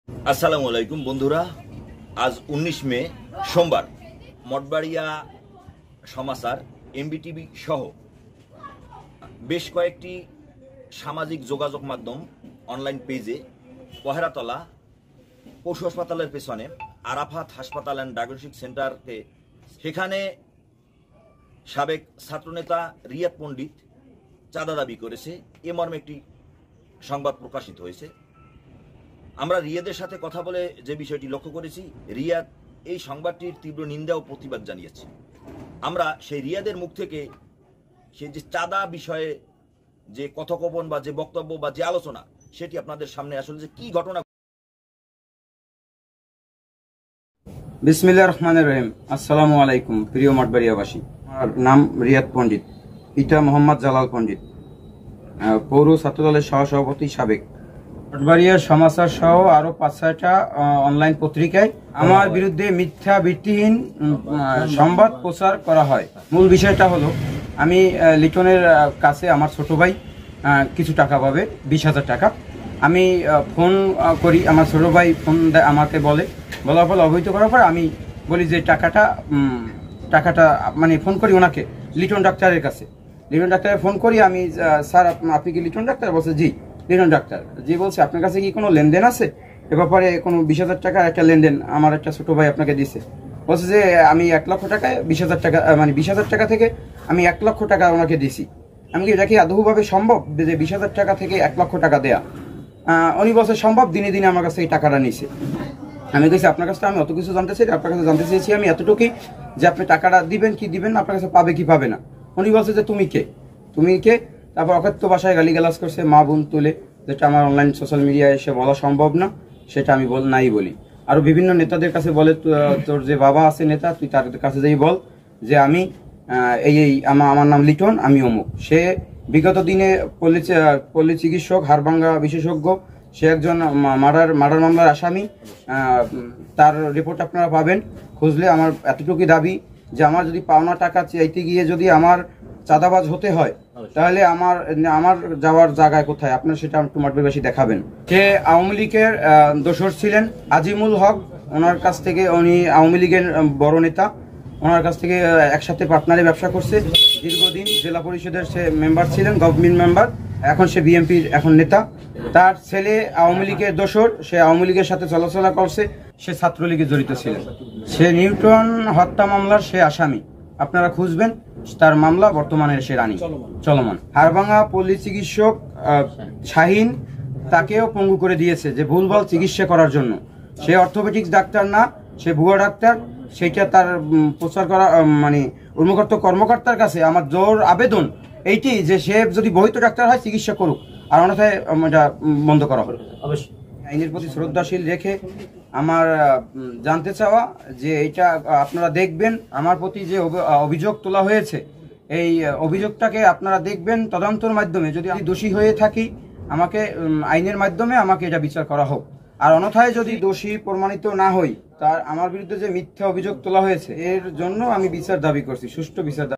আসসালামু আলাইকুম বন্ধুরা, আজ 19 মে সোমবার মঠবাড়িয়া সমাচার, এমবিটিভি সহ বেশ কয়েকটি সামাজিক যোগাযোগ মাধ্যম অনলাইন পেজে পহেরাতলা পশু হাসপাতালের পেছনে আরাফাত হাসপাতাল অ্যান্ড ডায়াগনস্টিক সেন্টারকে সেখানে সাবেক ছাত্রনেতা রিয়াদ পণ্ডিত চাঁদা দাবি করেছে, এ মর্মে একটি সংবাদ প্রকাশিত হয়েছে। আমরা রিয়াদের সাথে কথা বলে যে বিষয়টি লক্ষ্য করেছি, রিয়াদ এই সংবাদটির তীব্র নিন্দা ও প্রতিবাদ জানিয়েছে। আমরা সেই রিয়াদের মুখ থেকে সে যে চাঁদা বিষয়ে যে কথোপকথন বা যে বক্তব্য বা যে আলোচনা, সেটি আপনাদের সামনে আসলে যে কি ঘটনা। বিসমিল্লাহির রহমানির রহিম। আসসালামু আলাইকুম প্রিয় মঠবাড়িয়াবাসী। আমার নাম রিয়াদ পণ্ডিত, পিতা মোহাম্মদ জালাল পণ্ডিত, পৌর ছাত্রদলের সহসভাপতি সাবেক। মঠবাড়িয়া সমাচার সহ আরো ৫-৬টা অনলাইন পত্রিকায় আমার বিরুদ্ধে মিথ্যা ভিত্তিহীন সংবাদ প্রচার করা হয়। মূল বিষয়টা হলো, আমি লিটনের কাছে আমার ছোট ভাই কিছু টাকা পাবে, ২০,০০০ টাকা। আমি ফোন করি, আমার ছোট ভাই ফোন আমাকে বলার পর অবহিত করার পর আমি বলি যে টাকাটা মানে ফোন করি ওনাকে, লিটন ডাক্তারের কাছে। লিটন ডাক্তারের ফোন করি আমি, স্যার আপনি কি লিটন ডাক্তার? বলছে জি লিটন ডাক্তার। জি বলছে আপনার কাছে কি কোনো লেনদেন আছে? এ ব্যাপারে কোনো ২০,০০০ টাকার একটা লেনদেন আমার একটা ছোট ভাই আপনাকে দিছে। বলছে যে আমি ১,০০,০০০ টাকায় ২০,০০০ টাকা, মানে ২০,০০০ টাকা থেকে আমি ১,০০,০০০ টাকা ওনাকে দিছি। আমি কি এটা কি আদৌভাবে সম্ভব যে ২০,০০০ টাকা থেকে ১,০০,০০০ টাকা দেয়া? উনি বলছে সম্ভব, দিনে দিনে আমার কাছে এই টাকাটা নিছে। আমি বলছি আপনার কাছে আমি অত কিছু জানতে চাই, আপনার কাছে জানতে চেয়েছি আমি এতটুকুই যে আপনি টাকাটা দিবেন কি দিবেন না, আপনার কাছে পাবে কি পাবে না। উনি বলছে যে তুমি কে? তারপর অকথ্য ভাষায় গালিগালাজ করছে, মা বোন তুলে, যেটা আমার অনলাইন সোশ্যাল মিডিয়ায় এসে বলা সম্ভব না, সেটা আমি নাই বলি। আরো বিভিন্ন নেতাদের কাছে বলে, তোর যে বাবা আছে নেতা, তুই তার কাছে যেই বল যে আমি আমার নাম লিটন, আমি অমুক। সে বিগত দিনে পল্লী চিকিৎসক, হাড়ভাঙ্গা বিশেষজ্ঞ, সে একজন মার্ডার মামলার আসামি। তার রিপোর্ট আপনারা পাবেন খুঁজলে। আমার এতটুকু দাবি যে আমার যদি পাওনা টাকা চাইতে গিয়ে যদি আমার চাঁদাবাজ হতে হয়, তাহলে আমার যাওয়ার জায়গায় কোথায়, আপনার সেটা একটু মঠবাড়িয়াবাসী দেখাবেন। সে আওয়ামী লীগের দোসর ছিলেন, আজিমুল হক, ওনার কাছ থেকে, উনি আওয়ামী লীগের বড় নেতা, ওনার কাছ থেকে একসাথে পার্টনারে ব্যবসা করছে দীর্ঘদিন। জেলা পরিষদের সে মেম্বার ছিলেন, গভর্নমেন্ট মেম্বার, এখন সে বিএনপির এখন নেতা। তার ছেলে আওয়ামী লীগের দোসর, সে আওয়ামী লীগের সাথে চলাচলা করছে, সে ছাত্রলীগে জড়িত ছিলেন। সে নিউটন হত্যা মামলার সে আসামি, আপনারা খুঁজবেন, তার মামলা বর্তমানে সে রানী চলমান। হাড়ভাঙ্গা পল্লী চিকিৎসক শাহিন, তাকেও পঙ্গু করে দিয়েছে যে ভুলভাল চিকিৎসা করার জন্য। সে অর্থোপেডিক্স ডাক্তার না, সে ভুয়া ডাক্তার। সেইটা তার প্রচার করা, মানে উন্মুক্ত কর্মকর্তার কাছে আমার জোর আবেদন এইটি যে সে যদি বহিত ডাক্তার হয় চিকিৎসা করুক, আর অন্যথায় এটা বন্ধ করা হলো। অবশ্যই আইনের প্রতি শ্রদ্ধাশীল রেখে আমার জানতে চাওয়া যে এইটা আপনারা দেখবেন, আমার প্রতি যে অভিযোগ তোলা হয়েছে, এই অভিযোগটাকে আপনারা দেখবেন তদন্তের মাধ্যমে। যদি আমি দোষী হয়ে থাকি, আমাকে আইনের মাধ্যমে আমাকে এটা বিচার করা হোক। আর অন্যথায় যদি দোষী প্রমাণিত না হই, তার আমার বিরুদ্ধে যে মিথ্যা অভিযোগ তোলা হয়েছে, এর জন্য আমি বিচার দাবি করছি, সুষ্ঠু বিচার দাবি।